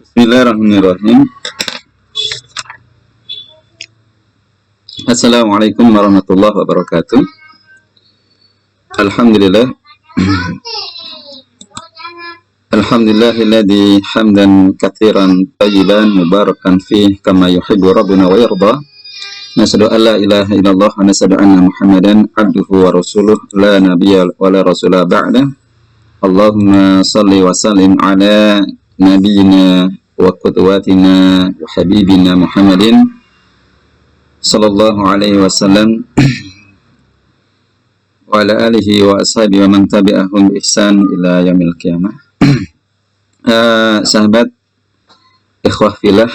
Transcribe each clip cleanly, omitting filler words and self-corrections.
Bismillahirrahmanirrahim. Assalamualaikum warahmatullahi wabarakatuh. Alhamdulillah. Alhamdulillahilladzi hamdan katsiran thayyiban mubarakan fih kama yuhibbu rabbuna wa yarda. Nasyhadu an la ilaha illallah wa nasyhadu anna Muhammadan abduhu wa rasuluh la nabiyya wa la rasula ba'da. Allahumma shalli wa sallim ala nabiyyina wa qudwatina wa habibina Muhammadin sallallahu alaihi wasallam wa ala alihi wa ashabihi wa man tabi'ahum bi ihsan ila yaumil qiyamah. Sahabat ikhwah filah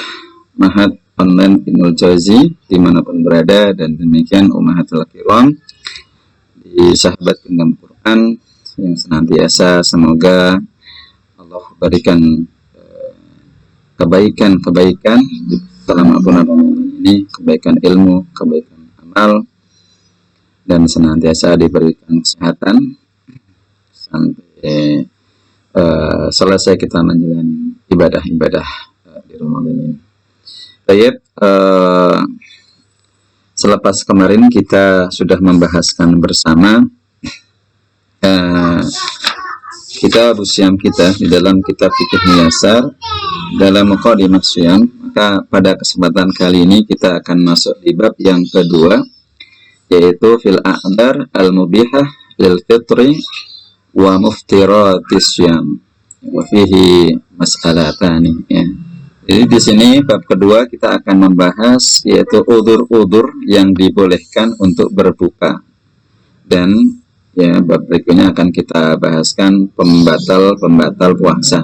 Ma'had Online Ibnul Jauzi dimanapun berada, dan demikian ummahatul kiram di sahabat penggam Quran yang senantiasa semoga Allah berikan kebaikan selama bulan Ramadan ini, kebaikan ilmu, kebaikan amal, dan senantiasa diberikan kesehatan sampai selesai kita menjalani ibadah-ibadah di Ramadan ini. Baik, selepas kemarin kita sudah membahaskan bersama kitab Syam kita di dalam kitab Fiqh Muyasar dalam Muqaddimah Syam, maka pada kesempatan kali ini kita akan masuk di bab yang kedua, yaitu fil a'dar al-mubihah lil fitri wa muftiratis syam wa fihi mas'alatani, ya. Jadi di sini bab kedua kita akan membahas yaitu udzur-udzur yang dibolehkan untuk berbuka, dan ya bab berikutnya akan kita bahaskan pembatal puasa.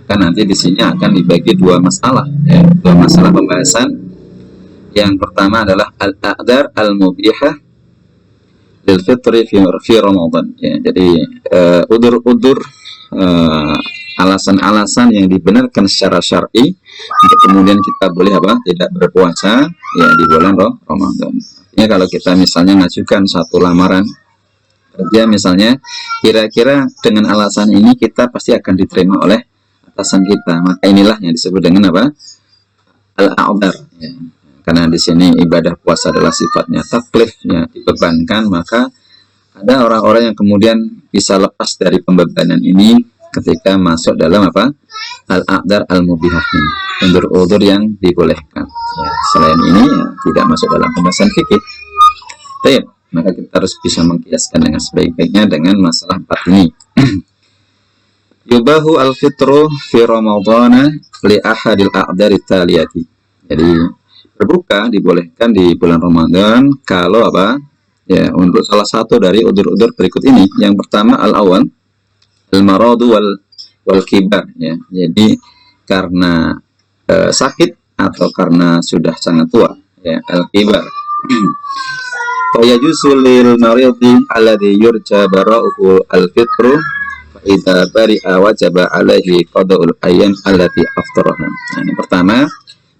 Kan nanti di sini akan dibagi dua masalah, ya, dua masalah pembahasan. Yang pertama adalah al-a'dar al-mubihah lil fitri fi Ramadan, ya. Jadi udur-udur, alasan-alasan yang dibenarkan secara syar'i untuk kemudian kita boleh tidak berpuasa ya di bulan Ramadan. Artinya kalau kita misalnya ngajukan satu lamaran kerja misalnya, kira-kira dengan alasan ini kita pasti akan diterima oleh atasan kita, maka inilah yang disebut dengan al-a'dar, ya. Karena di sini ibadah puasa adalah sifatnya taklif, ya, dibebankan, maka ada orang-orang yang kemudian bisa lepas dari pembebanan ini ketika masuk dalam al-a'dar al-mubihah, udzur-udzur yang dibolehkan, ya. Selain ini ya, tidak masuk dalam pembahasan fikih. Baik, maka kita harus bisa mengkiaskan dengan sebaik-baiknya dengan masalah 4 ini. Yubahu al-fitru fi Ramadana li ahadil a'dari taliyati. Jadi berbuka dibolehkan di bulan Ramadan kalau ya, untuk salah satu dari udzur-udzur berikut ini. Yang pertama al-awwal al-maradu wal kibar, ya. Jadi karena sakit atau karena sudah sangat tua, ya, al-kibar. Fa yajuzu lil maridi alladhi yurja bara'uhu al-fitru fa idza bari'a wajaba alaihi qada'ul ayyam allati aftaraha. Nah, yang pertama,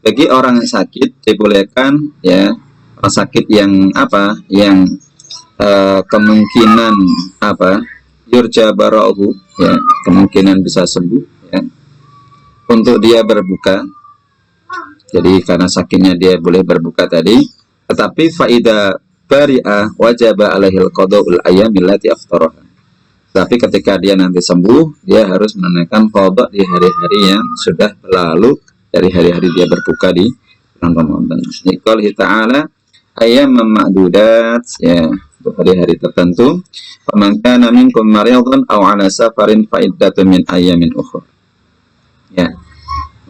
bagi orang yang sakit dibolehkan, ya, orang sakit yang yang kemungkinan yurja bara'uhu, ya, kemungkinan bisa sembuh, ya, untuk dia berbuka. Jadi karena sakitnya dia boleh berbuka tadi, tetapi faida bari'a wajaba alaihil qada'ul ayyamil lati aftaraha. Tapi ketika dia nanti sembuh, dia harus menunaikan qada di hari-hari yang sudah berlalu dari hari-hari dia berbuka di bulan Ramadan. Qala ta'ala ayyamam ma'dudat, ya, untuk hari-hari tertentu. Faman kana minkum maridan aw 'ala safarin fa iddatun min ayyamin ukhra. Ya.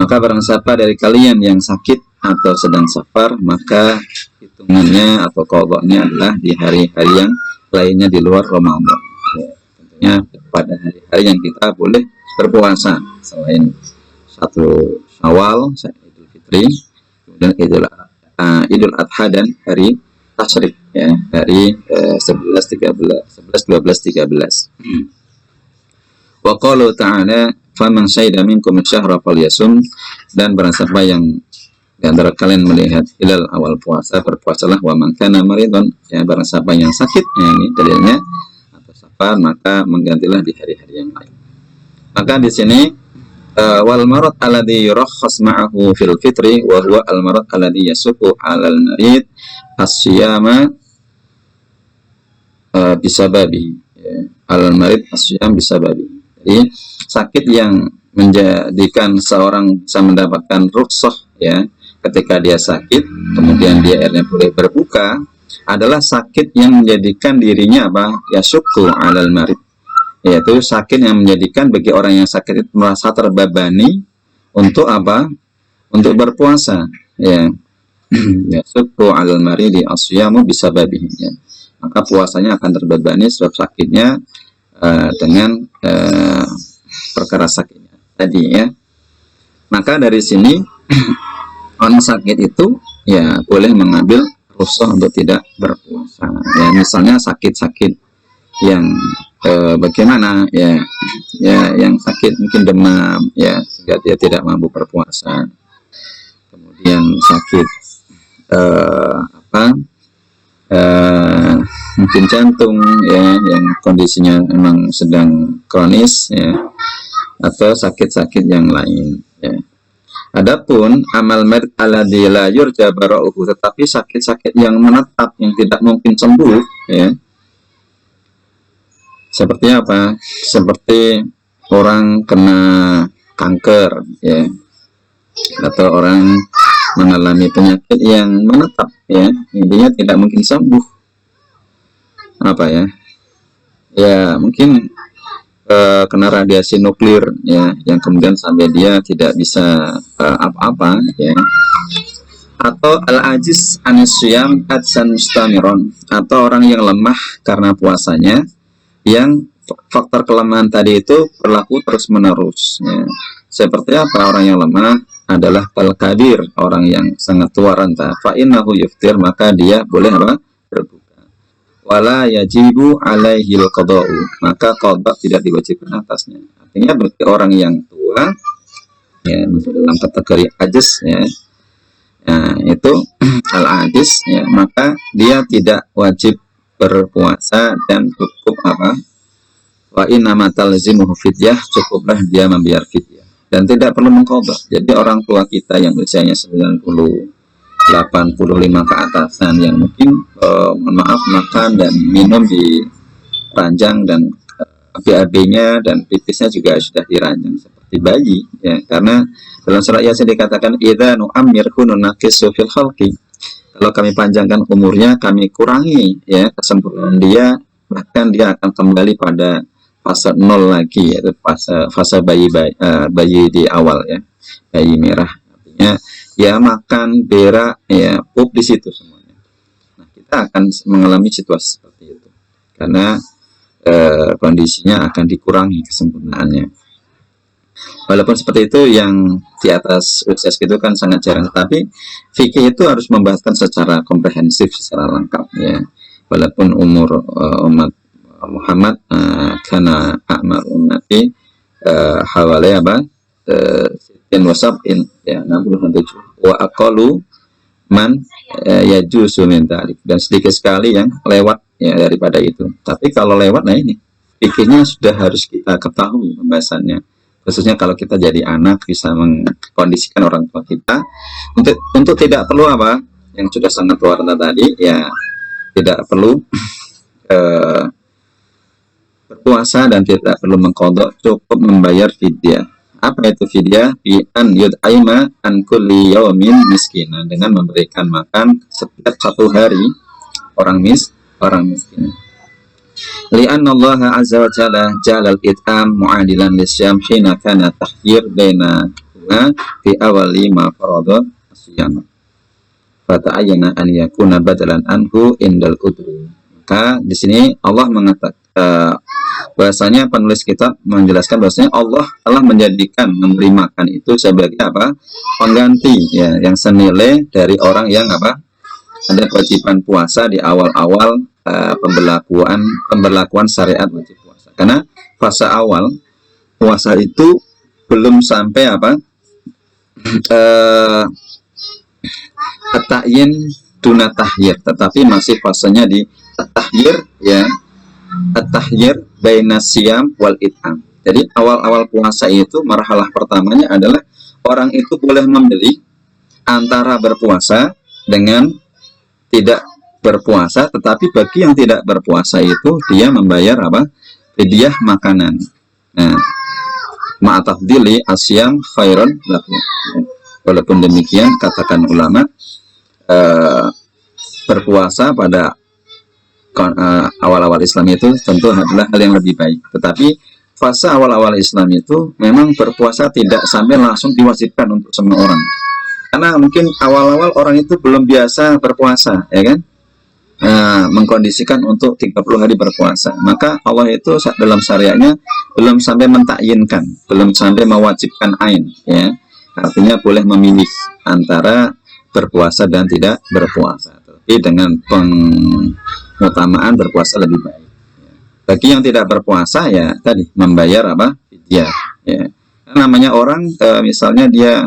Maka barang siapa dari kalian yang sakit atau sedang safar, maka hitungannya atau qadanya adalah di hari-hari yang lainnya di luar Ramadan. Ya, tentunya pada hari-hari yang kita boleh berpuasa selain satu Syawal, Idul Fitri, kemudian Idul Adha dan hari Tasyrik, ya, hari 11, 12, 13. Wa qala ta'ala faman syahida minkum syahra falyasum, dan barang siapa yang di antara kalian melihat hilal awal puasa, berpuasalah. Wa man kana maridun, ya, barang siapa yang sakit, ya, ini dalilnya, atau safar, maka menggantilah di hari-hari yang lain. Maka di sini wal marad alladhi yurakhas ma'ahu fil fitri wa huwa al marad alladhi yasuqu 'alal marid as-siyama bisababi, al marid as-siyam bisababi. Jadi sakit yang menjadikan seorang bisa mendapatkan rukhsah ya ketika dia sakit kemudian dia akhirnya boleh berbuka adalah sakit yang menjadikan dirinya apa? Yasuqu 'alal marid, yaitu sakit yang menjadikan bagi orang yang sakit itu merasa terbebani untuk apa? Untuk berpuasa ya. Yasuqu 'alal maridi as-siyamu bisababihi ya. Maka puasanya akan terbebani sebab sakitnya dengan perkara sakitnya tadi ya. Maka dari sini orang sakit itu ya boleh mengambil rukhsah untuk tidak berpuasa ya. Misalnya sakit-sakit yang bagaimana ya, yang sakit mungkin demam ya sehingga dia tidak mampu berpuasa, kemudian sakit mungkin jantung ya yang kondisinya memang sedang kronis ya, atau sakit-sakit yang lain ya. Adapun amal marid alladzi la yurja bara'uhu, tetapi sakit-sakit yang menetap yang tidak mungkin sembuh ya. Seperti apa? Seperti orang kena kanker ya, atau orang mengalami penyakit yang menetap ya, intinya tidak mungkin sembuh. Apa ya? Ya mungkin kena radiasi nuklir ya, yang kemudian sampai dia tidak bisa apa-apa ya. Atau al-ajiz anisyam adsan mustamiron, atau orang yang lemah karena puasanya, yang faktor kelemahan tadi itu berlaku terus-menerus ya. Seperti apa orang yang lemah? Adalah kal-kabir, orang yang sangat tua renta. Fa innahu yuftir, maka dia boleh apa? Berbuka. Wala yajibu alaihil qada'u, maka qada tidak diwajibkan atasnya. Artinya bagi orang yang tua ya, masuk dalam kategori ajiz ya. Nah, itu al-ajiz ya, maka dia tidak wajib berpuasa dan cukup apa? Wa inna matalzimuhu fidyah, cukuplah dia membayar fidyah dan tidak perlu mengqadha. Jadi orang tua kita yang usianya 90, 85 ke atasan yang mungkin maaf makan dan minum di ranjang dan BAB-nya dan pipisnya juga sudah diranjang seperti bayi ya, karena dalam surat Yasin dikatakan idza nu'ammirhu nunaqisu fil khalqi, kalau kami panjangkan umurnya kami kurangi ya kesempurnaan dia, bahkan dia akan kembali pada fase nol lagi, yaitu fase bayi di awal ya, bayi merah. Artinya ya makan, berak, ya pup di situ semuanya. Nah, kita akan mengalami situasi seperti itu karena kondisinya akan dikurangi kesempurnaannya. Walaupun seperti itu, yang di atas usia itu kan sangat jarang, tapi fikih itu harus membahaskan secara komprehensif, secara lengkap ya. Walaupun umur umat Muhammad karena akmal ummati hawalai apa sitin wasabin ya 67 wa aqalu man yajuzu min dzalik, dan sedikit sekali yang lewat ya daripada itu. Tapi kalau lewat, nah ini fikihnya sudah harus kita ketahui pembahasannya, khususnya kalau kita jadi anak bisa mengkondisikan orang tua kita untuk tidak perlu apa yang sudah sangat tua renta tadi ya, tidak perlu berpuasa dan tidak perlu mengqadha, cukup membayar fidyah. Apa itu fidyah? Bi an yud'aima an kulli yaumin miskinan, dengan memberikan makan setiap satu hari orang miskin. Li'anna Allah azza wa jalla jalal it'am mu'adilan lisyam hina kana tahyir baina fi awali ma farada asyam fata'ayyana an yakuna badalan anhu indal udri. Maka di sini Allah mengatakan bahasanya penulis kitab menjelaskan bahasanya Allah telah menjadikan memberi makan itu sebagai apa? Pengganti ya, yang senilai dari orang yang apa? Ada kewajiban puasa di awal-awal pemberlakuan syariat wajib puasa. Karena fase awal puasa itu belum sampai apa? At-ta'yin duna tahyir, tetapi masih fasenya di at-tahyir ya. At-tahyir baina siyam wal it'am. Jadi awal-awal puasa itu marhalah pertamanya adalah orang itu boleh memilih antara berpuasa dengan tidak berpuasa, tetapi bagi yang tidak berpuasa itu dia membayar apa? Fidyah makanan. Nah, ma'atafdili asyam khairan lahu. Walaupun demikian katakan ulama, berpuasa pada awal-awal Islam itu tentu adalah hal yang lebih baik. Tetapi fase awal-awal Islam itu memang berpuasa tidak sampai langsung diwajibkan untuk semua orang. Karena mungkin awal-awal orang itu belum biasa berpuasa, ya kan? Mengkondisikan untuk 30 hari berpuasa. Maka Allah itu dalam syariatnya belum sampai mentakyinkan, belum sampai mewajibkan ain, ya. Artinya boleh memilih antara berpuasa dan tidak berpuasa. Tapi dengan pengutamaan berpuasa lebih baik. Bagi yang tidak berpuasa ya tadi membayar apa? Fidyah, ya. Namanya orang misalnya dia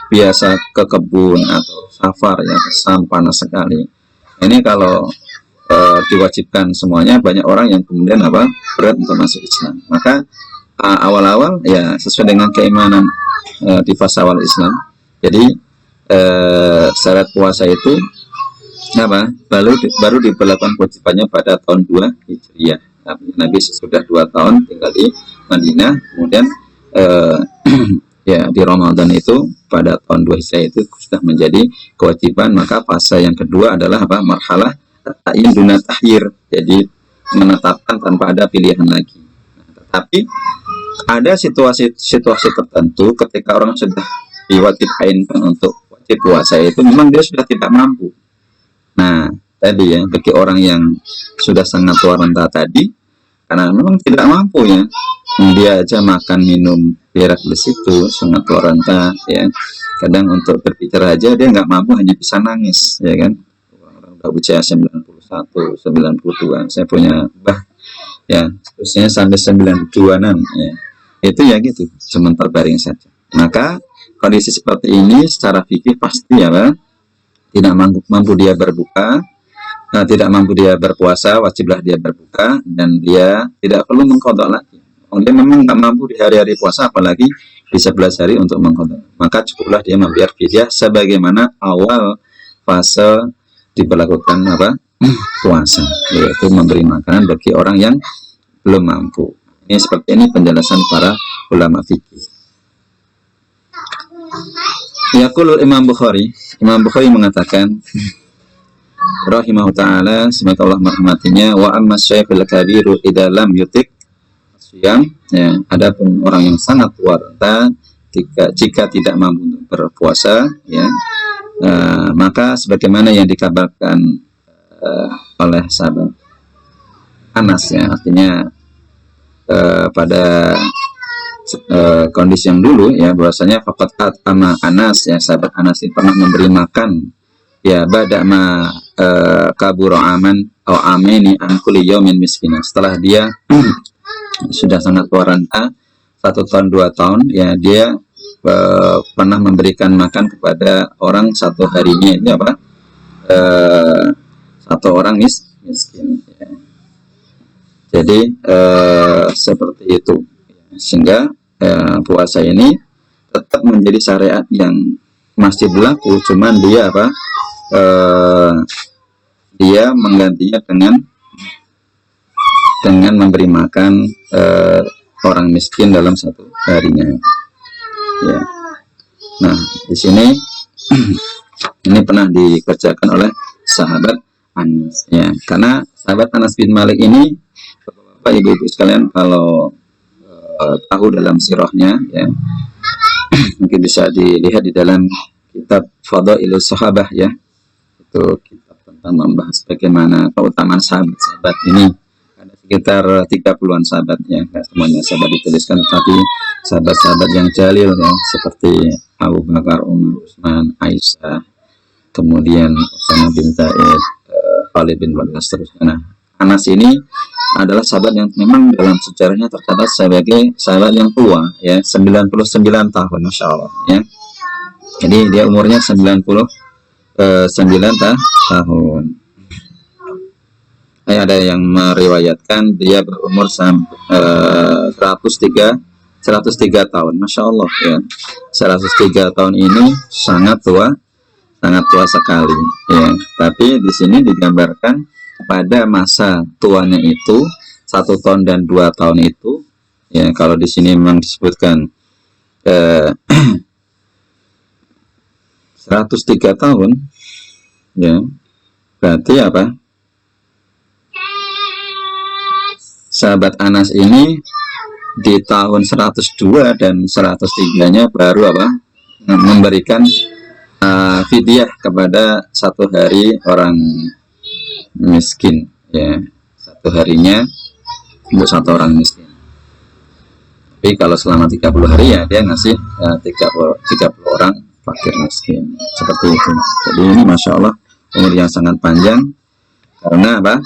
biasa ke kebun atau safar ya, kesam panas sekali. Ini kalau diwajibkan semuanya, banyak orang yang kemudian apa? Berat untuk masuk Islam. Maka awal-awal ya sesuai dengan keimanan di fase awal Islam. Jadi syarat puasa itu apa? Baru diberlakukan kewajibannya pada tahun 2 Hijriah. Nabi sudah 2 tahun tinggal di Madinah, kemudian ya di Ramadan itu pada tahun 2 Hijriah itu sudah menjadi kewajiban. Maka fase yang kedua adalah apa? Marhalah ta'yin duna tahyir, jadi menetapkan tanpa ada pilihan lagi. Tetapi ada situasi tertentu ketika orang sudah diwajibkan untuk wajib puasa itu memang dia sudah tidak mampu. Nah tadi ya, bagi orang yang sudah sangat tua renta tadi, karena memang tidak mampu ya, dia aja makan minum berak di situ sangat tua renta ya, kadang untuk berbicara aja dia nggak mampu, hanya bisa nangis, ya kan. Orang udah usia 91, 92, saya punya bah ya usianya sampai 92an ya, itu ya gitu, cuma terbaring saja. Maka kondisi seperti ini secara fikih pasti ya Pak, tidak mampu dia berbuka, tidak mampu dia berpuasa, wajiblah dia berbuka, dan dia tidak perlu mengqadha lagi. Dia memang nggak mampu di hari-hari puasa, apalagi di 11 hari untuk mengqadha. Maka cukuplah dia membayar fidyah sebagaimana awal fase diberlakukan apa? Puasa, yaitu memberi makanan bagi orang yang belum mampu. Ini seperti ini penjelasan para ulama fikih. Yaqulul Imam Bukhari mengatakan rahimahu ta'ala, semoga Allah merahmatinya, wa amma syaikhul kabiru idza lam yutik siyam, ya, adapun orang yang sangat tua renta jika tidak mampu untuk berpuasa ya, maka sebagaimana yang dikabarkan oleh sahabat Anas ya, artinya pada kondisi yang dulu ya, bahwasanya faqat ama Anas ya, sahabat Anas ini pernah memberi makan ya badama kabura aman atau ameni an kulli yaumin miskina, setelah dia sudah sangat tua renta 1 tahun 2 tahun ya, dia pernah memberikan makan kepada orang 1 harinya itu apa, 1 orang miskin ya. Jadi seperti itu, sehingga puasa ini tetap menjadi syariat yang masih berlaku, cuman dia apa, dia menggantinya dengan memberi makan orang miskin dalam 1 harinya ya. Nah di sini ini pernah dikerjakan oleh sahabat Anas ya, karena sahabat Anas bin Malik ini, Bapak Ibu-ibu sekalian, kalau tahu dalam sirahnya ya, mungkin bisa dilihat di dalam kitab Fadailus Sahabah ya, itu kitab tentang membahas bagaimana keutamaan sahabat-sahabat ini. Ada sekitar 30-an sahabat ya, nggak semuanya sahabat dituliskan, tapi sahabat-sahabat yang jalil ya, seperti Abu Bakar, Umar, Utsman, Aisyah, kemudian Usamah bin Zaid, Khalid bin Walid, seterusnya. Nah, Anas ini adalah sahabat yang memang dalam sejarahnya tercatat sebagai sahabat yang tua ya, 99 tahun, Masya Allah ya. Jadi dia umurnya 99 tahun. ada yang meriwayatkan dia berumur 103 tahun. Masya Allah ya, 103 tahun ini sangat tua sekali ya. Tapi di sini digambarkan pada masa tuanya itu 1 tahun dan 2 tahun itu ya. Kalau di sini memang disebutkan 103 tahun ya, berarti apa, sahabat Anas ini di tahun 102 dan 103-nya baru apa, memberikan fidyah kepada 1 hari orang miskin ya, 1 harinya untuk 1 orang miskin. Tapi kalau selama 30 hari ya dia ngasih 30 orang fakir miskin, seperti itu. Jadi ini Masya Allah umur yang sangat panjang. Karena apa?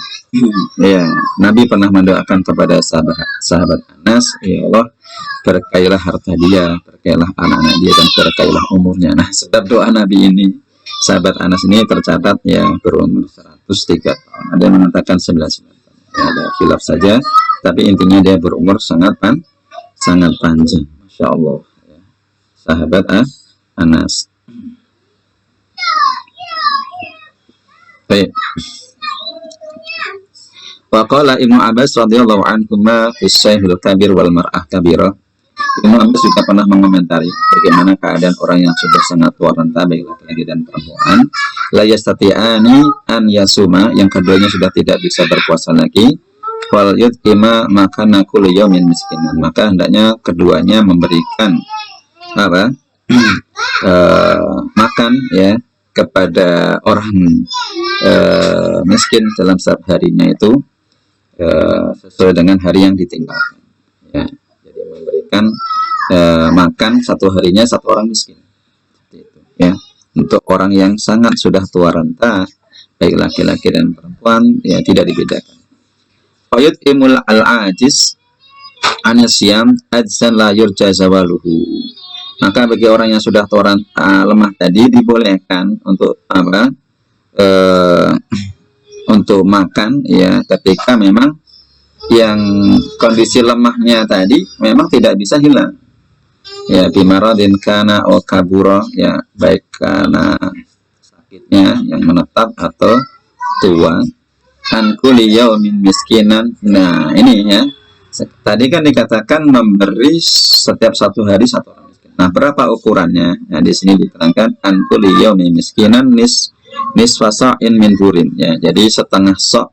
Ya, Nabi pernah mendoakan kepada sahabat Anas, ya Allah, berkailah harta dia, berkailah anak-anak dia, dan berkailah umurnya. Nah, sebab doa Nabi ini, sahabat Anas ini tercatat ya berumur 103 tahun. Ada yang mengatakan 99 tahun. Ya, ada khilaf saja, tapi intinya dia berumur sangat panjang. Masya Allah. Ya. Sahabat Anas. Baik. Waqala Ibnu Abbas radhiyallahu anhuma fi Syaihil Kabir wal Mar'ah Kabirah. Ibnu Abbas juga pernah mengomentari bagaimana keadaan orang yang sudah sangat tua renta, baik laki-laki dan perempuan, la yastati'ani an yasuma, yang keduanya sudah tidak bisa berpuasa lagi, wal yut'ima makana kulli yaumin miskinan, maka hendaknya keduanya memberikan apa? Makan ya kepada orang miskin dalam setiap harinya itu sesuai dengan hari yang ditinggalkan ya. Jadi memberikan makan 1 harinya 1 orang miskin, seperti itu ya, untuk orang yang sangat sudah tua renta, baik laki-laki dan perempuan ya, tidak dibedakan. Fayut imul al-ajiz anisyam ajzan la yurja zawaluhu, maka bagi orang yang sudah tua lemah tadi dibolehkan untuk apa, untuk makan ya, ketika memang yang kondisi lemahnya tadi memang tidak bisa hilang ya, bimaradin kana o kabura ya, baik karena sakitnya yang menetap atau tua, an kulli yaumin miskinan. Nah ini ya, tadi kan dikatakan memberi setiap 1 hari 1 orang miskin. Nah berapa ukurannya? Nah di sini diterangkan an kulli yaumin miskinan nisfasa'in min burin ya, jadi setengah sok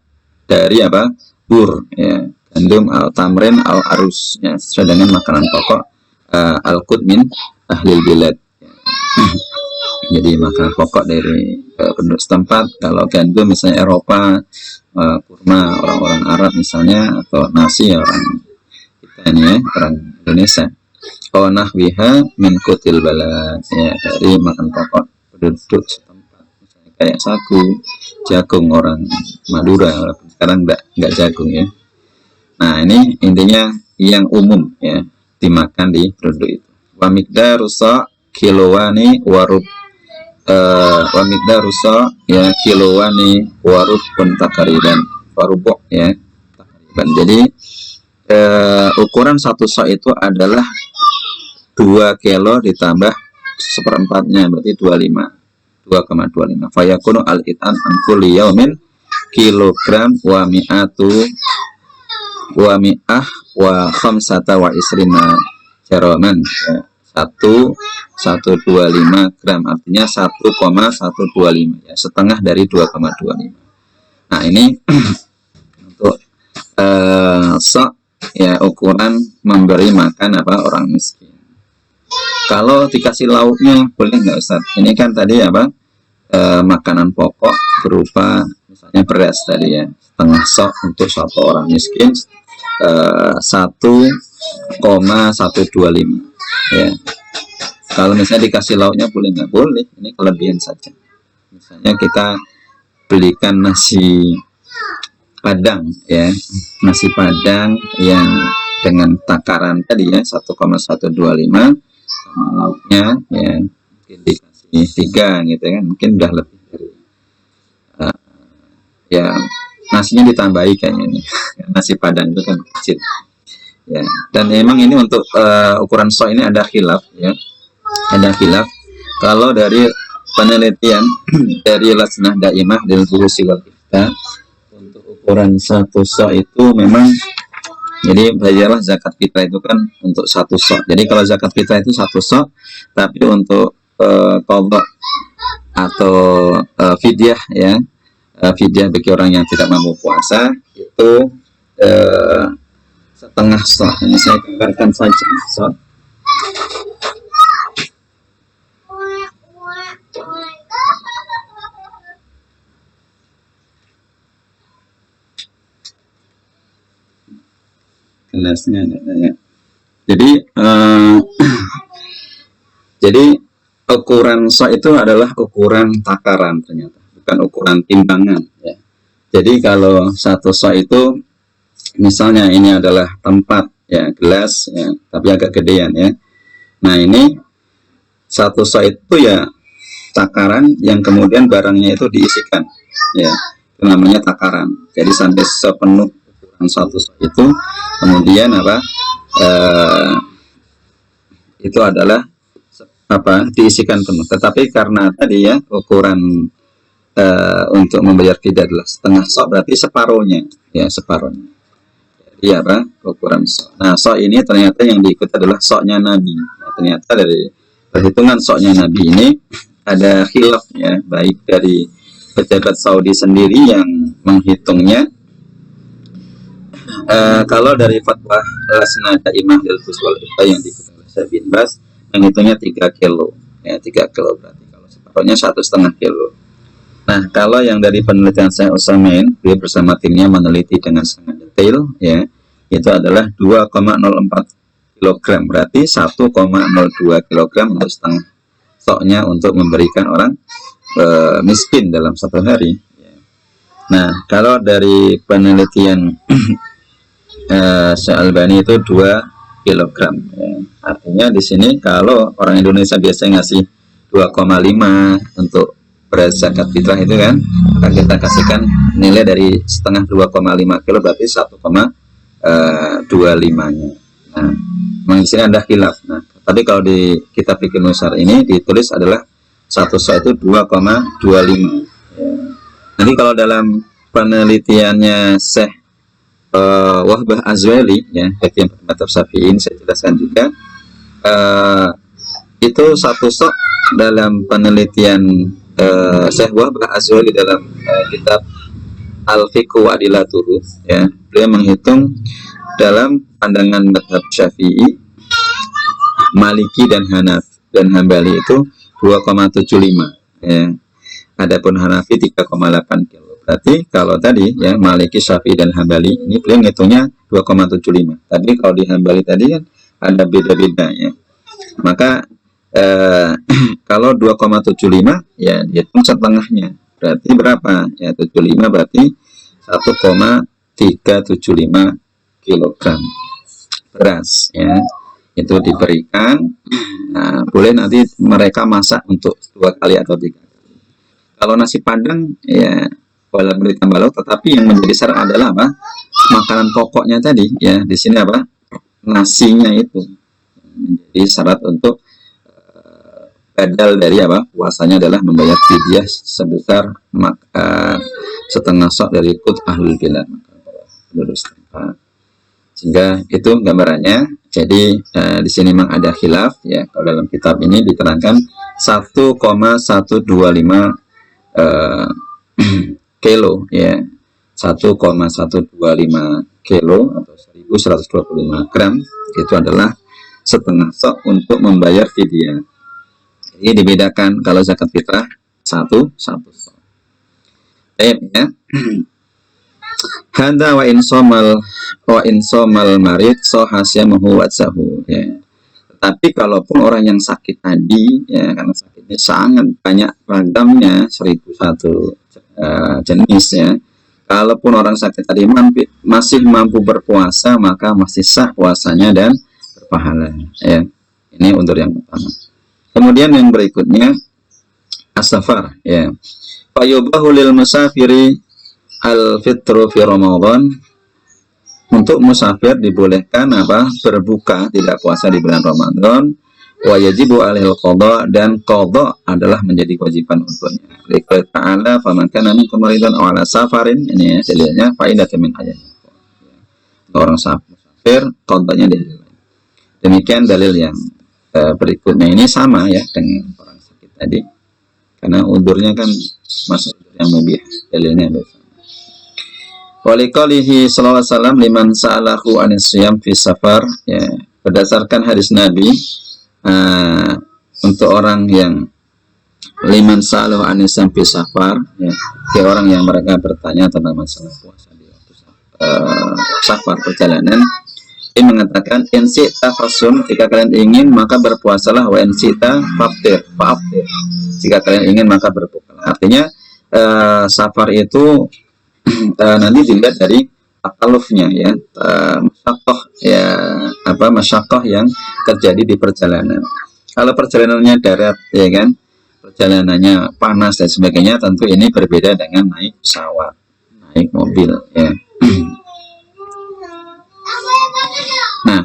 dari apa, bur ya, gandum al tamrin al arus ya, sesuai dengan makanan pokok al-qut min ahli bilad ya. Jadi makanan pokok dari penduduk setempat. Kalau gandum misalnya Eropa, kurma orang-orang Arab misalnya, atau nasi orang kita ini ya, orang Indonesia, oh nahwiha min kutil balad ya, dari makan pokok penduduk kayak sagu, jagung orang Madura, sekarang enggak jagung ya. Nah ini intinya yang umum ya, dimakan di produk itu. Wa miqdarusa kilowani warub wa miqdarusa ya kilowani warub pun takriban warubok ya takriban. Jadi ukuran 1 sok itu adalah 2 kilo ditambah 1/4-nya, berarti 2,25. Fayakunu al-it'an an kulli yaumin kilogram wa mi'ah wa khamsata wa isrina jaraman ya, 1,125 gram, artinya 1,125 ya, setengah dari 2,25. Nah ini untuk sok ya, ukuran memberi makan apa, orang miskin. Kalau dikasih lauknya boleh nggak Ustaz? Ini kan tadi apa, makanan pokok berupa misalnya beras tadi ya, setengah sok untuk 1 orang miskin 1,125 ya. Kalau misalnya dikasih lauknya boleh nggak? Boleh, ini kelebihan saja. Misalnya kita belikan nasi padang ya, nasi padang yang dengan takaran tadi ya 1,125 sama lauknya ya, mungkin dikasih 3 gitu kan, mungkin udah lebih dari ya nasinya ditambahi kayaknya ini. Nasi Padang itu kan kecil. Ya, dan memang ini untuk ukuran sok ini ada khilaf ya. Ada khilaf. Kalau dari penelitian dari Lajnah Daimah dan Furusi wal Ifta, untuk ukuran satu sok itu memang, jadi bayarlah zakat fitrah itu kan untuk satu sok. Jadi kalau zakat fitrah itu satu sok, tapi untuk qadha atau fidyah ya, fidyah bagi orang yang tidak mampu puasa itu setengah sok. Ini saya gambarkan saja sok. Gelasnya ada ya. Jadi jadi ukuran sok itu adalah ukuran takaran ternyata, bukan ukuran timbangan ya. Jadi kalau satu sok itu misalnya ini adalah tempat ya, gelas ya, tapi agak gedean ya. Nah ini satu sok itu ya takaran yang kemudian barangnya itu diisikan ya, itu namanya takaran. Jadi sampai sepenuh ukuran satu sok itu kemudian apa itu adalah apa diisikan penuh. Tetapi karena tadi ya ukuran untuk membayar fidyah adalah setengah sok, berarti separuhnya ya, separuhnya. Iya apa ukuran sok. Nah sok ini ternyata yang diikut adalah soknya Nabi. Nah, ternyata dari perhitungan soknya Nabi ini ada khilaf ya, baik dari pejabat Saudi sendiri yang menghitungnya. Kalau dari fatwa Lajnah Daimah lil Furusi wal Ifta yang diikut oleh Syekh bin Baz, menghitungnya 3 kilo ya, 3 kilo berarti kalau separuhnya 1,5 kilo. Nah kalau yang dari penelitian saya Utsaimin, dia bersama timnya meneliti dengan sangat detail ya, itu adalah 2,04 kg, berarti 1,02 kg untuk setengah soknya untuk memberikan orang miskin dalam satu hari ya. Nah kalau dari penelitian Syekh Albani itu 2 kg ya. Artinya di sini kalau orang Indonesia biasanya ngasih 2,5 untuk beras zakat fitrah itu kan, maka kita kasihkan nilai dari setengah 2,5 kilo, berarti 1,25-nya. Nah, memang di sini ada khilaf. Nah, tapi kalau di kitab Fiqh Nusar ini ditulis adalah satu sok itu 2,25. Ya. Nanti kalau dalam penelitiannya Syekh Wahbah Azwali ya, yang bermadzhab Syafi'in, saya jelaskan juga itu satu sok dalam penelitian Syekh Wahbah Azwali dalam kitab Al-Fiqh wa Adilatuhu ya, beliau menghitung dalam pandangan mazhab Syafi'i, Maliki dan Hambali itu 2,75 ya. Adapun Hanafi 3,8 kilo. Berarti kalau tadi ya Maliki, Syafi'i dan Hambali ini beliau ngitungnya 2,75. Tapi kalau di Hambali tadi kan ada beda-beda ya. Maka kalau 2,75 ya dihitung setengahnya, berarti berapa ya, 75 berarti 1,375 kg beras ya, itu diberikan. Nah boleh nanti mereka masak untuk 2 kali atau 3 kali. Kalau nasi Padang ya boleh beri tambah lauk, tetapi yang menjadi syarat adalah apa, makanan pokoknya tadi ya, di sini apa, nasinya itu menjadi syarat untuk badal dari apa puasanya adalah membayar fidyah sebesar setengah sok dari qut ahlul bilad, sehingga itu gambarannya. Jadi di sini memang ada khilaf ya. Kalau dalam kitab ini diterangkan 1,125 kilo ya, 1,125 kilo atau 1125 gram itu adalah setengah sok untuk membayar fidyah. Jadi dibedakan kalau zakat fitrah satu sok. Ya. Hada wa insomal marid sohasyamuhu watsahu ya. Tetapi kalaupun orang yang sakit tadi ya, karena sakitnya sangat banyak ragamnya, 1001 jenis ya. Kalaupun orang sakit tadi masih mampu berpuasa, maka masih sah puasanya dan berpahala ya. Ini untuk yang pertama. Kemudian yang berikutnya as-safar ya. Fayubahu lil musafiri al-fitru fi Ramadan, untuk musafir dibolehkan apa? Berbuka, tidak puasa di bulan Ramadan. Wa yajibu alaihi qada, dan qada adalah menjadi kewajiban untuknya. Liqaul ta'ala faman kana minkum maridan aw ala safarin, ini ya dalilnya faidatun min ayat. Orang musafir qadanya dalil. Demikian dalil yang berikutnya ini sama ya dengan orang sakit tadi. Karena udurnya kan masuk yang mubih, dalilnya ada. Waliqalihi sallallahu alaihi wasallam liman sa'alahu anis siyam fi safar, ya, berdasarkan hadis Nabi untuk orang yang liman sa'alahu anis siyam fi safar, ya, orang yang mereka bertanya tentang masalah puasa di waktu safar perjalanan, ini mengatakan insita fasum, jika kalian ingin maka berpuasalah, wa insita faftir, jika kalian ingin maka berbuka. Artinya safar itu nanti dilihat dari takalufnya ya, masyakoh ya, apa masyakoh yang terjadi di perjalanan. Kalau perjalanannya darat ya kan, perjalanannya panas dan sebagainya, tentu ini berbeda dengan naik pesawat, naik mobil ya. Nah,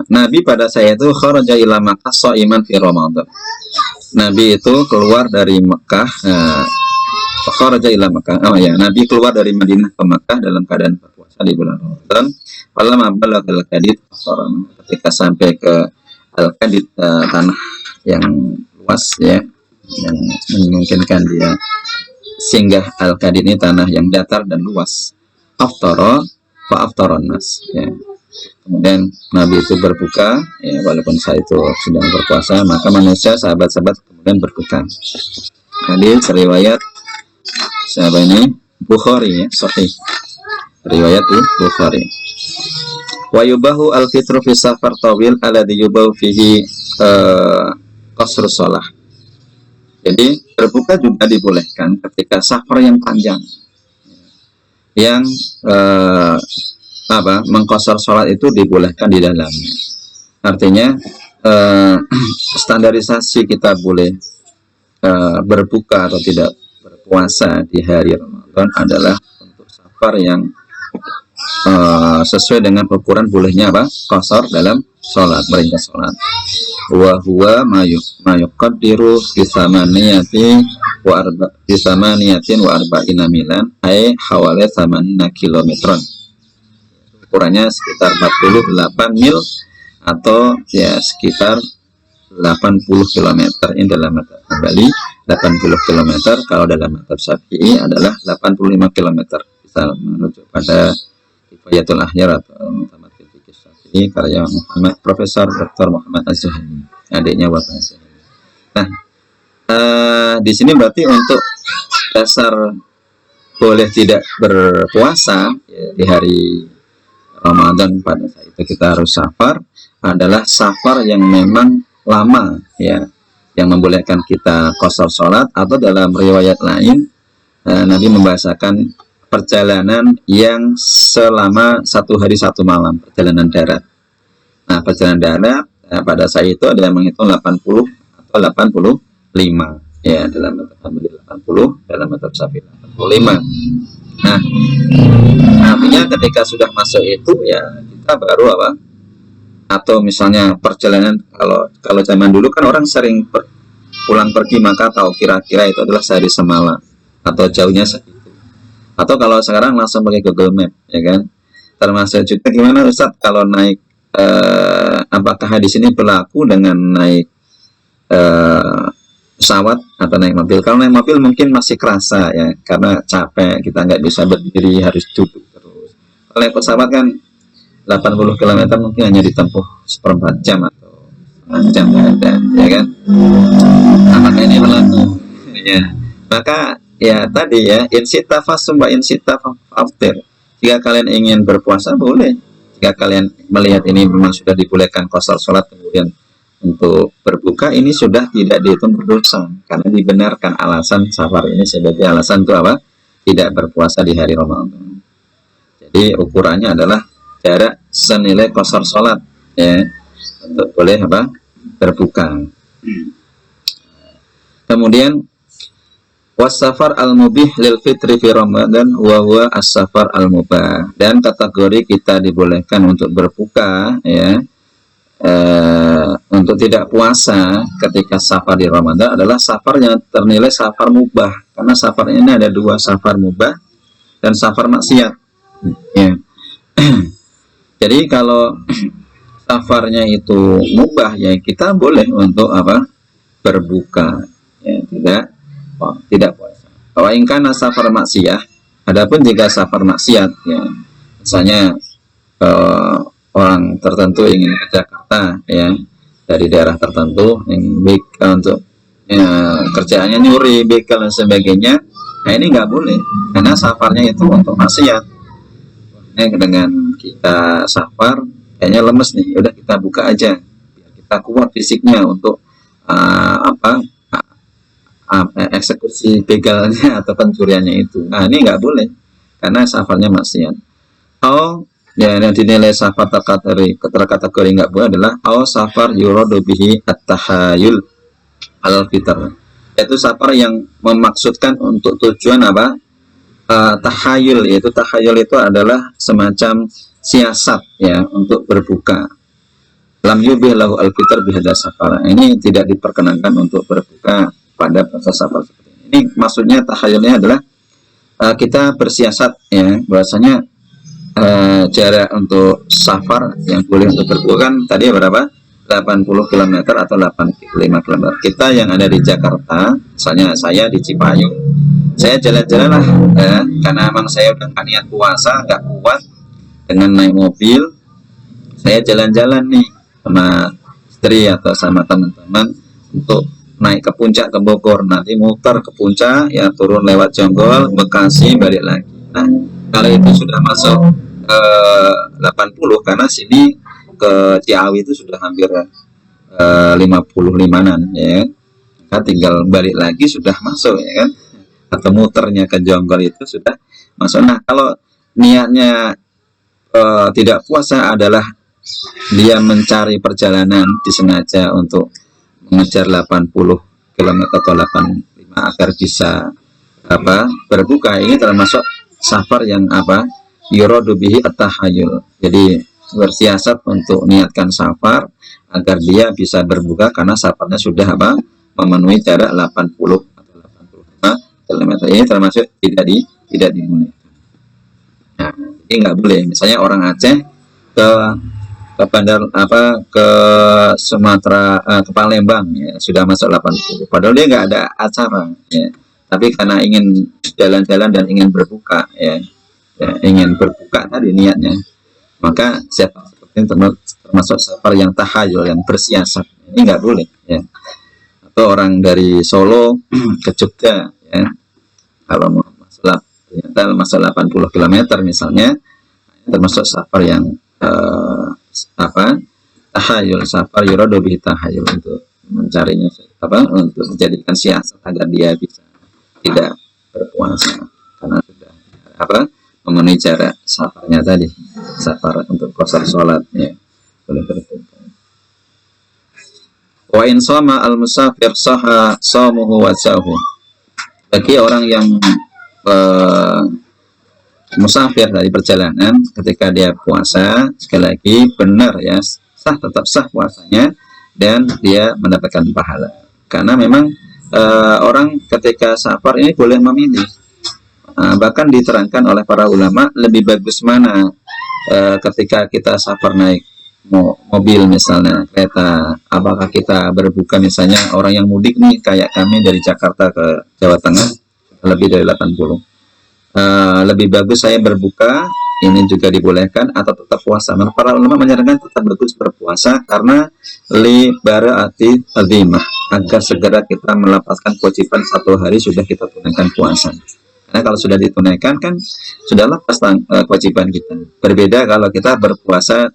Nabi pada saya itu kharaja ila Makkah shaiman fi Ramadan. Nabi itu keluar dari Mekah, kharaja ila Makkah. Oh ya, Nabi keluar dari Madinah ke Makkah dalam keadaan berpuasa di bulan Ramadan. Falamma balagal Qadid, ketika sampai ke Al-Qadid, tanah yang luas ya, yang memungkinkan dia singgah. Al-Qadid ini tanah yang datar dan luas. Aftara fa aftaran nas ya. Kemudian Nabi itu berbuka ya, walaupun saya itu sedang berpuasa, maka manusia sahabat-sahabat kemudian berbuka. Hadis riwayat siapa ini? Bukhari ya, sahih. Riwayat Bukhari. Wa yubahu al-fitru fi safar tawil alladhi yubahu fihi qasr shalah. Jadi berbuka juga dibolehkan ketika safar yang panjang, yang mengqasar sholat itu dibolehkan di dalamnya. Artinya standarisasi kita boleh berbuka atau tidak berpuasa di hari Ramadan adalah untuk safar yang sesuai dengan ukuran bolehnya apa? Qasar dalam sholat, meringkas sholat. Wa huwa mayuqaddiru bisamaniyatin wa arba'ina milan ay hawala 8 kilometron. Ukurannya sekitar 48 mil atau ya sekitar 80 km. Ini dalam madzhab Hambali 80 km, kalau dalam madzhab Syafi'i adalah 85 km. Bisa merujuk pada Kifayatul Ahyar atau Mutamat Fikih Syafi'i karya Profesor Dr. Muhammad Az-Zuhaili, adiknya Bapak Az-Zuhaili. Nah, di sini berarti untuk dasar boleh tidak berpuasa ya, di hari Ramadan pada saat itu kita harus safar, adalah safar yang memang lama ya, yang membolehkan kita qasar sholat, atau dalam riwayat lain Nabi membahasakan perjalanan yang selama 1 hari 1 malam, perjalanan darat. Nah, perjalanan darat pada saat itu ada yang menghitung 80 atau 85 ya, dalam madzhab 80, dalam madzhab Syafi'i 85. Nah, artinya ketika sudah masuk itu ya kita baru apa? Atau misalnya perjalanan, kalau zaman dulu kan orang sering pulang pergi, maka tahu kira-kira itu adalah sehari semalam atau jauhnya segitu. Atau kalau sekarang langsung pakai Google Map ya kan. Termasuk juga gimana Ustaz kalau naik, apakah hadis ini berlaku dengan naik pesawat atau naik mobil? Kalau naik mobil mungkin masih kerasa ya, karena capek, kita nggak bisa berdiri, harus duduk terus. Kalau naik pesawat kan 80 km mungkin hanya ditempuh 1/4 jam atau 1 jam ada, ya kan? Apakah ini berlaku? Ya. Maka ya tadi ya, insita fasum wa insita faftir. Jika kalian ingin berpuasa boleh. Jika kalian melihat ini memang sudah dibolehkan qasar sholat, kemudian untuk berbuka, ini sudah tidak dihitung berdosa, karena dibenarkan alasan safar ini sebagai alasan itu apa? Tidak berpuasa di hari Ramadan. Jadi ukurannya adalah jarak senilai qasar sholat ya, untuk boleh apa? Berbuka. Kemudian Wasafar al-mubih lil fitri fi Ramadan wa huwa as-safar al-mubah. Dan kategori kita dibolehkan untuk berbuka ya, untuk tidak puasa ketika safar di Ramadan adalah safar yang ternilai safar mubah. Karena safar ini ada dua, safar mubah dan safar maksiat. Ya. Jadi kalau safarnya itu mubah ya kita boleh untuk apa? Berbuka. Ya, tidak puasa. Wa in kana safar maksiyah, adapun jika safar maksiat ya, misalnya orang tertentu ingin ke Jakarta ya dari daerah tertentu yang untuk ya, kerjaannya nyuri, begal dan sebagainya, nah ini nggak boleh karena safarnya itu untuk maksiat. Dengan kita safar kayaknya lemes nih, udah kita buka aja biar kita kuat fisiknya untuk eksekusi begalnya atau pencuriannya itu. Nah ini nggak boleh karena safarnya maksiat. Oh ya, yang dinilai safar terkategori nggak boleh adalah safar yuradu bihi at-tahayul al-fitr, yaitu safar yang memaksudkan untuk tujuan apa? Tahayul, yaitu tahayul itu adalah semacam siasat ya untuk berbuka. Lam yubih lahu al-fitr bihada safar. Ini tidak diperkenankan untuk berbuka pada proses safar seperti ini. Ini maksudnya tahayulnya adalah kita bersiasat ya, bahwasanya jarak untuk safar yang boleh untuk berbuka kan tadi berapa? 80 km atau 85 km. Kita yang ada di Jakarta, misalnya saya di Cipayung, saya jalan-jalan lah karena emang saya udah gak niat puasa, gak kuat dengan naik mobil, saya jalan-jalan nih sama istri atau sama teman-teman untuk naik ke puncak ke Bogor, nanti muter ke puncak ya, turun lewat Jonggol, Bekasi, balik lagi. Nah kalau itu sudah masuk 80, karena sini ke Ciawi itu sudah hampir 55-an ya, nah, tinggal balik lagi sudah masuk ya kan, atau muternya ke Jonggol itu sudah masuk. Nah kalau niatnya tidak puasa adalah dia mencari perjalanan disengaja untuk mengejar 80 km atau 85 agar bisa apa berbuka, ini termasuk safar yang apa? Yuradu bihi at-tahayul. Jadi bersiasat untuk niatkan safar agar dia bisa berbuka karena safarnya sudah apa? Memenuhi jarak 80 atau 85 km. Ini termasuk tidak dimulai. Nah, ini nggak boleh. Misalnya orang Aceh ke bandar ke Sumatera, ke Palembang ya, sudah masuk 80, padahal dia nggak ada acara ya, tapi karena ingin jalan-jalan dan ingin berbuka ya, ingin berbuka tadi niatnya, maka safar seperti ini termasuk safar yang tahayul, yang bersiasat. Ini nggak boleh ya. Atau orang dari Solo ke Jogja ya, kalau mau masuk 80 km misalnya, termasuk safar yang tahayul, safar yuradu bihi tahayul, untuk mencarinya untuk menjadikan siasat agar dia bisa tidak berpuasa karena sudah memenuhi jarak safarnya tadi, safar untuk qasar sholat ya, boleh berbuka. Wa in shoma al musafir sahha shaumuhu wa sahu. Bagi orang yang musafir dari perjalanan, ketika dia puasa, sekali lagi benar ya, tetap sah puasanya dan dia mendapatkan pahala. Karena memang orang ketika safar ini boleh memilih, bahkan diterangkan oleh para ulama lebih bagus mana ketika kita safar naik mobil misalnya, kereta, apakah kita berbuka, misalnya orang yang mudik nih kayak kami dari Jakarta ke Jawa Tengah lebih dari 80, lebih bagus saya berbuka, ini juga dibolehkan, atau tetap puasa. Para ulama menyarankan tetap bagus berpuasa karena li baraati azimah, agar segera kita melepaskan kewajiban satu hari sudah kita tunaikan puasa. Karena kalau sudah ditunaikan kan sudah lepas kewajiban kita. Berbeda kalau kita berpuasa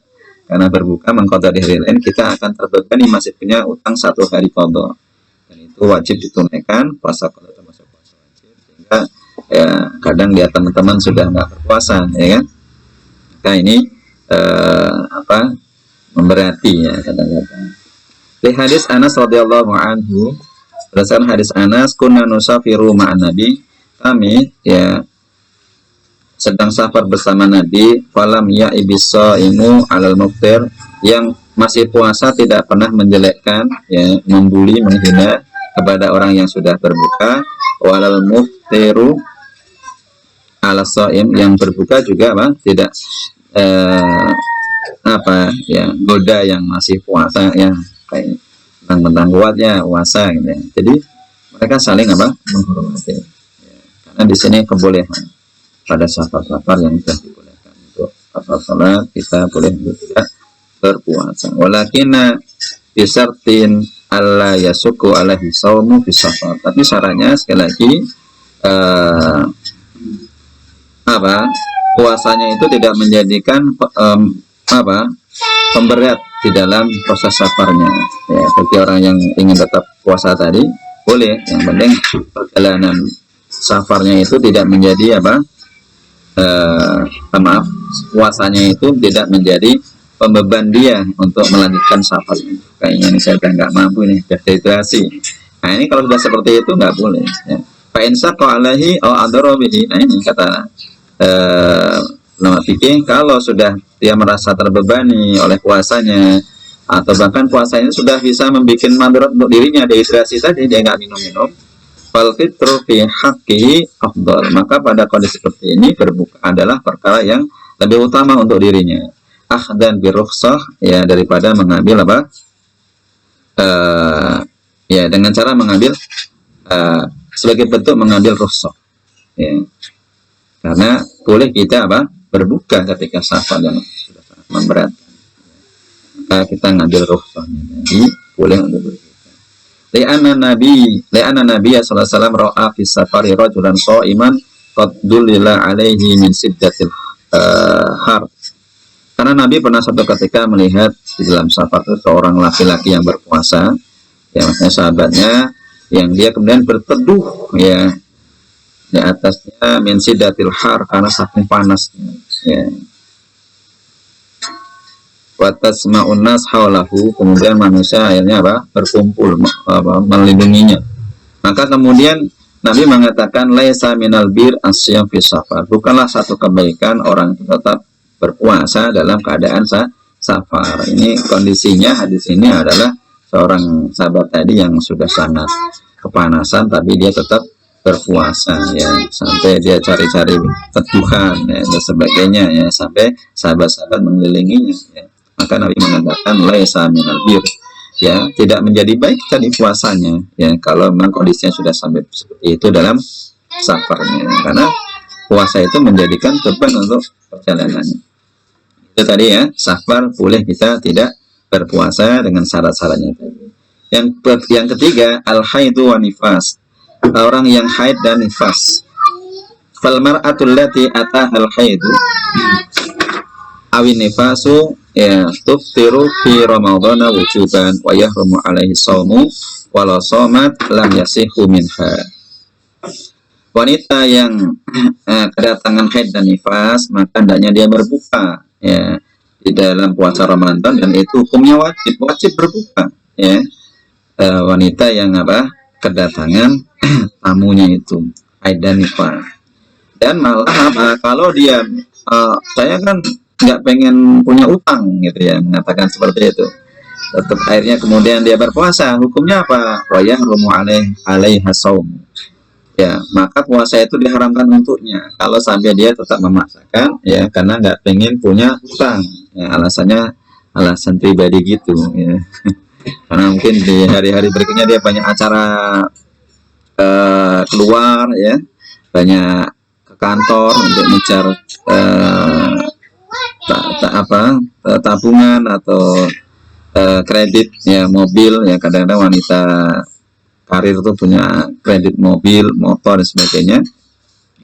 karena berbuka mengqadha di hari lain, kita akan terbebani masih punya utang satu hari qadha, dan itu wajib ditunaikan. Puasa qadha termasuk puasa wajib, sehingga ya kadang dia teman-teman sudah nggak berpuasa ya kan, nah ini memberati ya kadang-kadang. Di hadis Anas radhiyallahu anhu Berdasarkan hadis Anas, kunna nusafiru ma'an Nabi, kami ya sedang safar bersama Nabi, falam ya ibisaimu alal muftir, yang masih puasa tidak pernah menjelekkan, ya, membuli, menghina kepada orang yang sudah berbuka, walal muftiru ala shaim, yang berbuka juga apa, tidak apa ya, goda yang masih puasa, yang kayak tentang kuatnya puasa gitu ya. Jadi mereka saling apa, menghormati ya. Karena di sini kebolehan pada safar-safar yang sudah dibolehkan untuk safar salat, kita boleh untuk tidak berpuasa. Walakinna bisartin alla yasuku alaihi saumu fi safar. Tapi syaratnya sekali lagi apa, puasanya itu tidak menjadikan apa, pemberat di dalam proses safarnya ya. Bagi orang yang ingin tetap puasa tadi boleh, yang penting perjalanan safarnya itu tidak menjadi apa, maaf, puasanya itu tidak menjadi pembeban dia untuk melanjutkan safar. Kayaknya ini saya udah nggak mampu nih, udah dehidrasi. Nah ini kalau sudah seperti itu nggak boleh ya. Fa insaqqa alaihi aw adara bihi. Nah ini kata ulama fikih, kalau sudah dia merasa terbebani oleh puasanya, atau bahkan puasanya sudah bisa membuat madarat untuk dirinya, dehidrasi tadi, dia nggak minum-minum, fal fitru fi haqqihi afdal, maka pada kondisi seperti ini berbuka adalah perkara yang lebih utama untuk dirinya, dan birukhsah ya, daripada mengambil apa, ya dengan cara mengambil sebagai bentuk mengambil rukhsah ya. Karena boleh kita apa, berbuka ketika safar yang sudah sangat memberatkan, maka kita ngambil rukhsahnya, jadi boleh untuk berbuka. Li'anna Nabi sallallahu alaihi wasallam ra'a fi safari rajulan sha'iman qad dullila alaihi min siddatil har. Karena Nabi pernah suatu ketika melihat di dalam safar itu seorang laki-laki yang berpuasa, ya maksudnya sahabatnya, yang dia kemudian berteduh ya di atasnya min siddatil har, karena saking panasnya ya. Wa tasma'un nas haulahu, kemudian manusia akhirnya apa, berkumpul melindunginya. Maka kemudian Nabi mengatakan laisa minal bir asyam fi safar, bukanlah satu kebaikan orang itu tetap berpuasa dalam keadaan safar. Ini kondisinya, hadis ini adalah seorang sahabat tadi yang sudah sangat kepanasan tapi dia tetap berpuasa ya, sampai dia cari-cari teduhan ya, dan sebagainya ya, sampai sahabat-sahabat mengelilinginya ya. Maka Nabi mengatakan laisa minal bir, ya tidak menjadi baik tadi puasanya ya, kalau memang kondisinya sudah sampai seperti itu dalam safarnya, karena puasa itu menjadikan beban untuk perjalanannya. Itu tadi ya, safar boleh kita tidak berpuasa dengan syarat-syaratnya tadi. Yang ketiga, al haidu wa nifas, orang yang haid dan nifas. Fal mar'atul lati atahal haidu awin nifasu ya tuftiru fi ramadhana wujuban wa yahrumu alaihi shaumu walau shamat lam yasihu minha. Wanita yang kedatangan haid dan nifas, maka hendaknya dia berbuka ya di dalam puasa Ramadan, dan itu hukumnya wajib berbuka ya. Wanita yang apa, kedatangan tamunya itu haid dan nifas, dan malah apa, kalau dia saya kan nggak pengen punya utang gitu ya, mengatakan seperti itu, tetap akhirnya kemudian dia berpuasa, hukumnya apa, wa yahrumu alaiha shaum ya, maka puasa itu diharamkan untuknya kalau sampai dia tetap memaksakan ya, karena nggak pengen punya utang ya, alasannya alasan pribadi gitu ya. Karena mungkin di hari-hari berikutnya dia banyak acara keluar ya, banyak ke kantor untuk mengejar tabungan atau kredit ya, mobil ya, kadang-kadang wanita karir itu punya kredit mobil, motor dan sebagainya,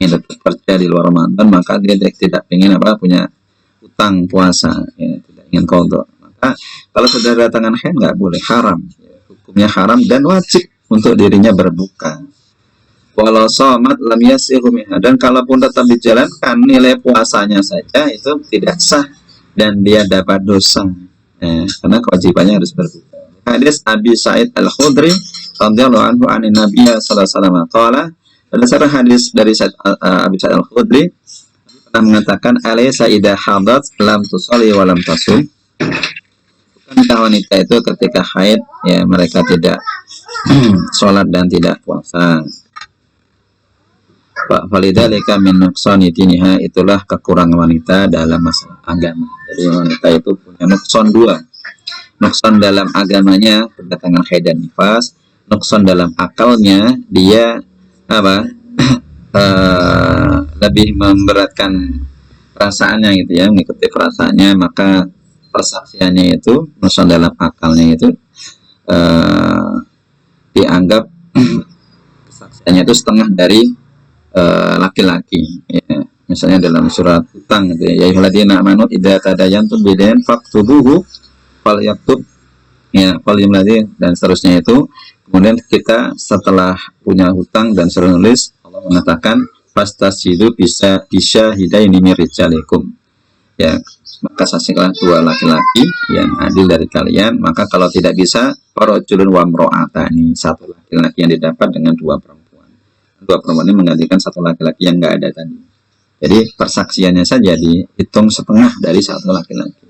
yang tetap kerja di luar Ramadan, maka dia tidak ingin apa, punya utang puasa ya, tidak ingin qadha. Maka kalau sudah datangan haid nggak boleh, haram ya, hukumnya haram dan wajib untuk dirinya berbuka. Walau shamat lam yasihu minha, dan kalaupun tetap dijalankan, nilai puasanya saja itu tidak sah dan dia dapat dosa ya, karena kewajibannya harus berbuka. Hadis Abi Sa'id Al-Khudri radhiyallahu anhu anin Nabiy sallallahu alaihi wasallam qala, berdasarkan hadis dari Abi Sa'id Al-Khudri pernah mengatakan, alaysa idza hadat lam tusalli wa lam tasum. Bukankah wanita itu ketika haid ya mereka tidak sholat dan tidak puasa. Falidzalika min nuqsani diniha, itulah kekurangan wanita dalam masalah agama. Jadi wanita itu punya nukson dua. Nukson dalam agamanya kedatangan haid dan nifas, nukson dalam akalnya dia apa? Lebih memberatkan perasaannya gitu ya, mengikuti perasaannya, maka persaksiannya itu nukson dalam akalnya itu dianggap kesaksiannya itu setengah dari laki-laki ya. Misalnya dalam surat hutang gitu ya, ya ayyuhalladzina amanu idza tadayantum bidain faktubuhu falyaktub ya falyumladzi, dan seterusnya itu. Kemudian kita setelah punya hutang dan suruh nulis, Allah mengatakan fastasyidu bisa hisyahidaini min rijalikum ya, maka saksikanlah dua laki-laki yang adil dari kalian. Maka kalau tidak bisa, farajulun wa imra'atani, satu laki-laki yang didapat dengan dua perempuan. Dua perempuan ini menggantikan satu laki-laki yang nggak ada tadi. Jadi persaksiannya saja dihitung setengah dari satu laki-laki.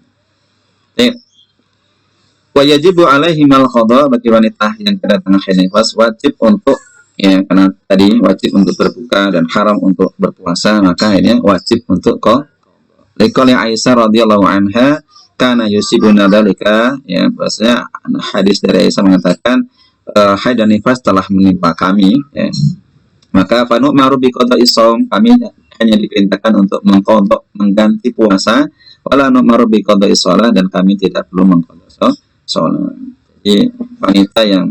Wa yajibu alaihi mal qada, bagi wanita yang kedatangan haid nifas wajib untuk ya, karena tadi wajib untuk berbuka dan haram untuk berpuasa, maka ini wajib untuk qada. Liqali Aisyah radhiyallahu anha kana yusibuna dzalika, ya bahasanya hadis dari Aisyah mengatakan haid dan nifas telah menimpa kami ya. Maka fanu ma'ruf bi qada'i shaum, kami hanya diperintahkan untuk mengganti puasa, wala nu'maru bi qada'i shalah, dan kami tidak perlu mengqada sholat. Jadi wanita yang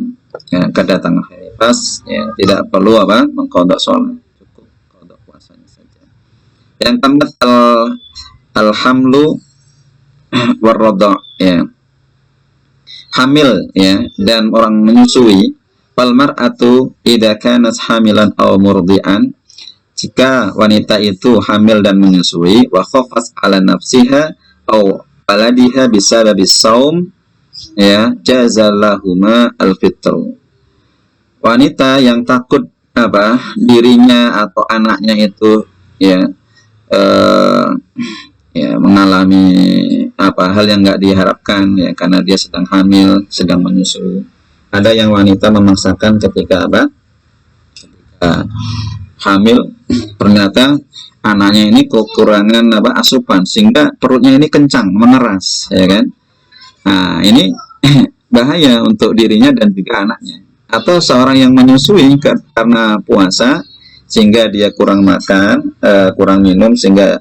ya, kedatangan haid nifas ya tidak perlu mengqada sholat, cukup qada puasanya saja. Yang keempat alhamlu warradha ya, hamil ya dan orang menyusui. Wal mar'atu idza kanat hamilan aw murdi'an, jika wanita itu hamil dan menyusui, wa khafat 'ala nafsiha aw waladiha bisababis shaum ya jazalahuma al-fitr. Wanita yang takut dirinya atau anaknya itu ya mengalami hal yang enggak diharapkan ya, karena dia sedang hamil, sedang menyusui. Ada yang wanita memaksakan ketika hamil, ternyata anaknya ini kekurangan asupan sehingga perutnya ini kencang, mengeras ya kan. Nah ini bahaya untuk dirinya dan juga anaknya. Atau seorang yang menyusui karena puasa sehingga dia kurang makan, kurang minum, sehingga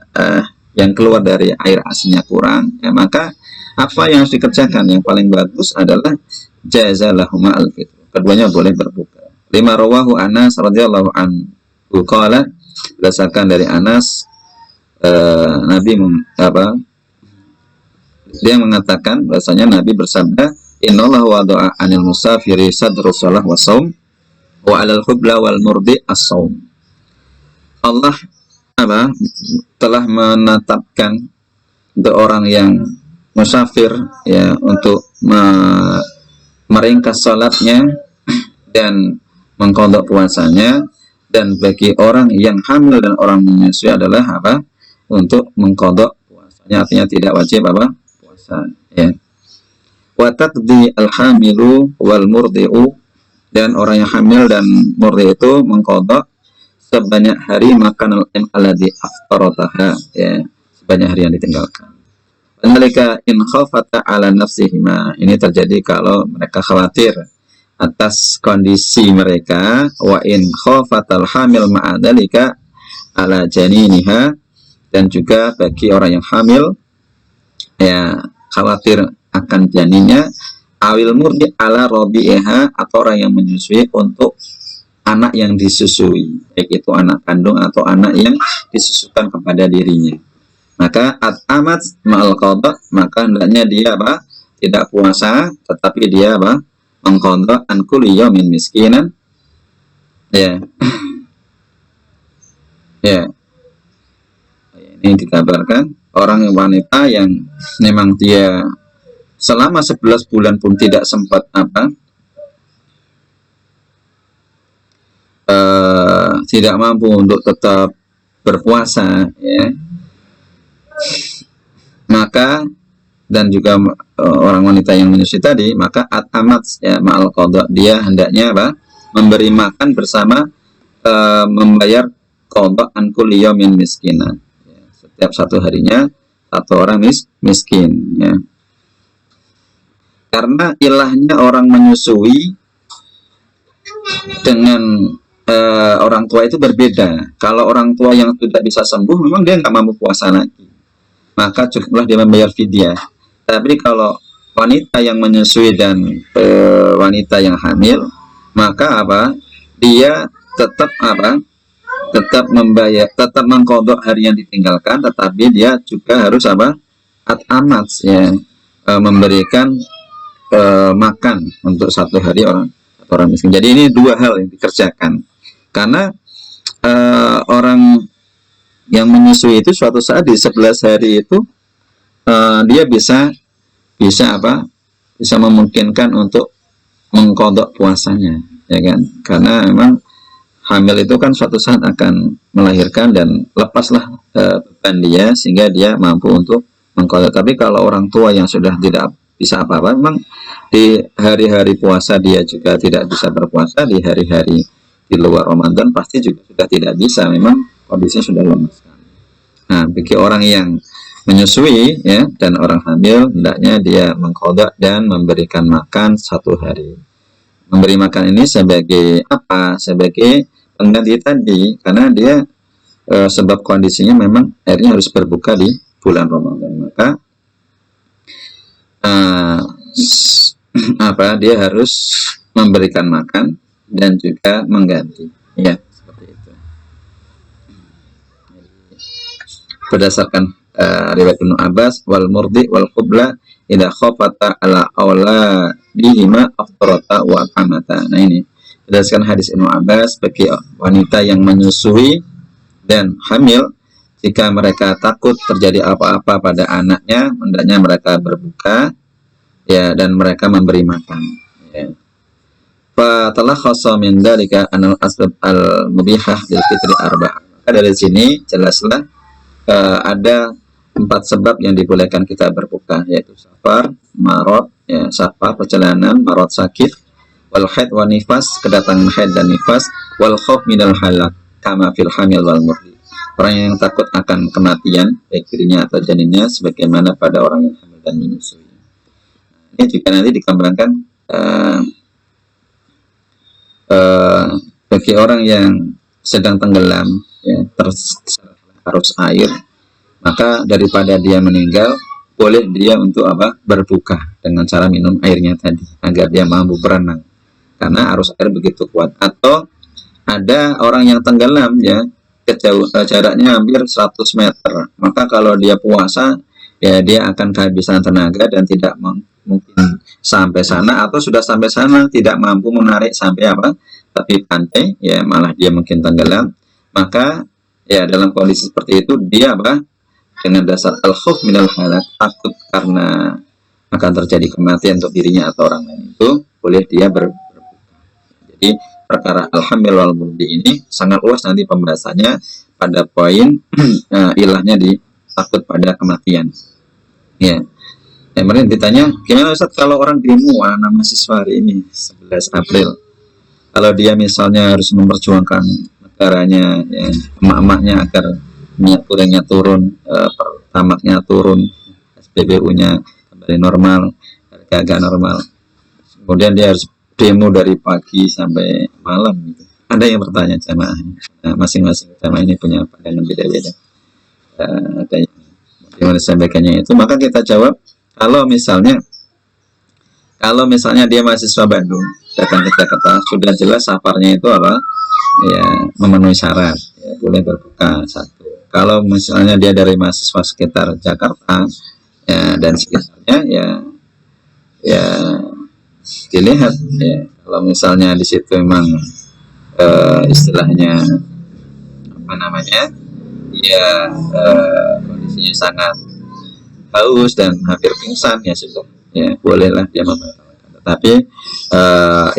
yang keluar dari air asinnya kurang ya, maka apa yang harus dikerjakan? Yang paling bagus adalah jazalahuma al-fitr. Keduanya boleh berbuka. Lima rawahu Anas radhiyallahu anhu qala, berdasarkan dari Anas Nabi dia mengatakan bahasanya Nabi bersabda, innallaha wada'a 'anil musafiri sadru shalah wa shaum wa 'alal hubla wal murdi as-shaum. Allah telah menetapkan untuk orang yang musafir ya untuk meringkas salatnya dan mengqadha puasanya, dan bagi orang yang hamil dan orang menyusui adalah untuk mengqadha puasanya, artinya tidak wajib puasa ya. Wa taqdi al-hamilu wal murdi'u, dan orang yang hamil dan murdi itu mengqadha sebanyak hari makan alladhi aftarataha ya, sebanyak hari yang ditinggalkan. Annalika in khafata ala nafsihima, ini terjadi kalau mereka khawatir atas kondisi mereka. Wa in khafatal hamil ma'adalika ala janiniha, dan juga bagi orang yang hamil ya khawatir akan janinnya. Awil murdi ala rodi'eha, atau orang yang menyusui untuk anak yang disusui, baik itu anak kandung atau anak yang disusukan kepada dirinya. Maka at-amat ma'al qadha, maka hendaknya dia tidak puasa, tetapi dia mengqadha an kulli yaumin miskinan ya. Ya. Ini dikabarkan orang wanita yang memang dia selama 11 bulan pun tidak sempat tidak mampu untuk tetap berpuasa, ya, maka dan juga orang wanita yang menyusui tadi, maka at-amat, ya, ma'al qadha, dia hendaknya apa? Memberi makan bersama membayar qadha an kulli yaumin miskina, ya, setiap satu harinya satu orang miskin, ya. Karena ilahnya orang menyusui dengan orang tua itu berbeda. Kalau orang tua yang tidak bisa sembuh, memang dia nggak mampu puasa lagi, maka cukuplah dia membayar fidyah. Tapi kalau wanita yang menyusui dan wanita yang hamil, maka apa? Dia tetap apa? Tetap membayar, tetap mengqadha hari yang ditinggalkan, tetapi dia juga harus apa? At-amat, ya, memberikan makan untuk satu hari orang miskin. Jadi ini dua hal yang dikerjakan. Karena orang yang menyusui itu suatu saat di 11 hari itu dia bisa apa? Bisa memungkinkan untuk mengqadha puasanya, ya kan? Karena memang hamil itu kan suatu saat akan melahirkan dan lepaslah beban dia sehingga dia mampu untuk mengqadha. Tapi kalau orang tua yang sudah tidak bisa apa-apa, memang di hari-hari puasa dia juga tidak bisa berpuasa, di hari-hari di luar Ramadan pasti juga sudah tidak bisa, memang kondisinya sudah lemas. Nah, bagi orang yang menyusui, ya, dan orang hamil, hendaknya dia mengqadha dan memberikan makan satu hari. Memberi makan ini sebagai apa? Sebagai pengganti tadi, karena dia sebab kondisinya memang akhirnya harus berbuka di bulan Ramadan, maka dia harus memberikan makan dan juga mengganti, ya, seperti itu. Berdasarkan riwayat Ibnu Abbas, wal murdi wal qubla idza khafata ala auladihima aftarata wa amata. Nah, ini berdasarkan hadis Ibnu Abbas, bagi wanita yang menyusui dan hamil, jika mereka takut terjadi apa-apa pada anaknya, hendaknya mereka berbuka, ya, dan mereka memberi makan, ya. Fa talakhasa min dzalika anal asbab al mubihah lil fitri arba'ah. Maka dari sini jelaslah ada 4 sebab yang dibolehkan kita berbuka, yaitu safar, marad, ya, safar perjalanan, marad sakit, wal haid wa nifas, kedatangan haid dan nifas, wal khauf minal halak kama fil hamil wal murdi. Orang yang takut akan kematian baik dirinya atau janinnya, sebagaimana pada orang yang hamil dan menyusui. Ini juga nanti dikembangkan bagi orang yang sedang tenggelam, ya, terarus air, maka daripada dia meninggal, boleh dia untuk apa? Berbuka dengan cara minum airnya tadi, agar dia mampu berenang, karena arus air begitu kuat. Atau ada orang yang tenggelam, ya, jaraknya hampir 100 meter, maka kalau dia puasa, ya, dia akan kehabisan tenaga dan tidak mungkin sampai sana, atau sudah sampai sana tidak mampu menarik sampai apa? Tapi pantai, ya, malah dia mungkin tenggelam. Maka, ya, dalam kondisi seperti itu dia apa? Dengan dasar al-khauf minal halak, takut karena akan terjadi kematian untuk dirinya atau orang lain, itu boleh dia berbuka. Jadi perkara al-hamil wal murdi ini sangat luas nanti pembahasannya pada poin ilahnya di takut pada kematian, ya. Kemudian ditanya, gimana Ustaz kalau orang demo anak mahasiswa hari ini 11 April, kalau dia misalnya harus memperjuangkan negaranya, ya, emak-emaknya agar minyak gorengnya turun, pertamaknya turun, SPBU-nya kembali normal, harga normal, kemudian dia harus demo dari pagi sampai malam, gitu. Ada yang bertanya jamaah, masing-masing jamaah ini punya pandangan beda-beda, ada yang bagaimana sampaikannya itu. Maka kita jawab, kalau misalnya dia mahasiswa Bandung datang ke Jakarta, sudah jelas safarnya itu apa? Ya, memenuhi syarat, ya, boleh berbuka satu. Kalau misalnya dia dari mahasiswa sekitar Jakarta, ya, dan sekitarnya, ya dilihat, ya, kalau misalnya di situ memang istilahnya apa namanya, ya, kondisinya sangat haus dan hampir pingsan, ya sudah, ya, bolehlah dia membatalkan. Tetapi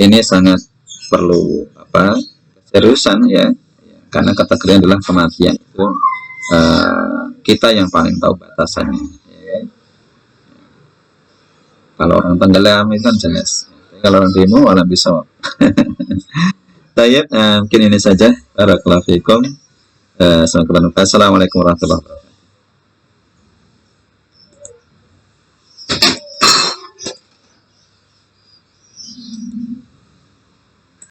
ini sangat perlu apa? Seriusan, ya, karena kategori adalah kematian itu kita yang paling tahu batasannya. Ya. Kalau orang tenggelam itu kan jelas. Kalau orang demo malah bisa. Mungkin ini saja. Barakallahu fiikum. Assalamualaikum warahmatullahi wabarakatuh.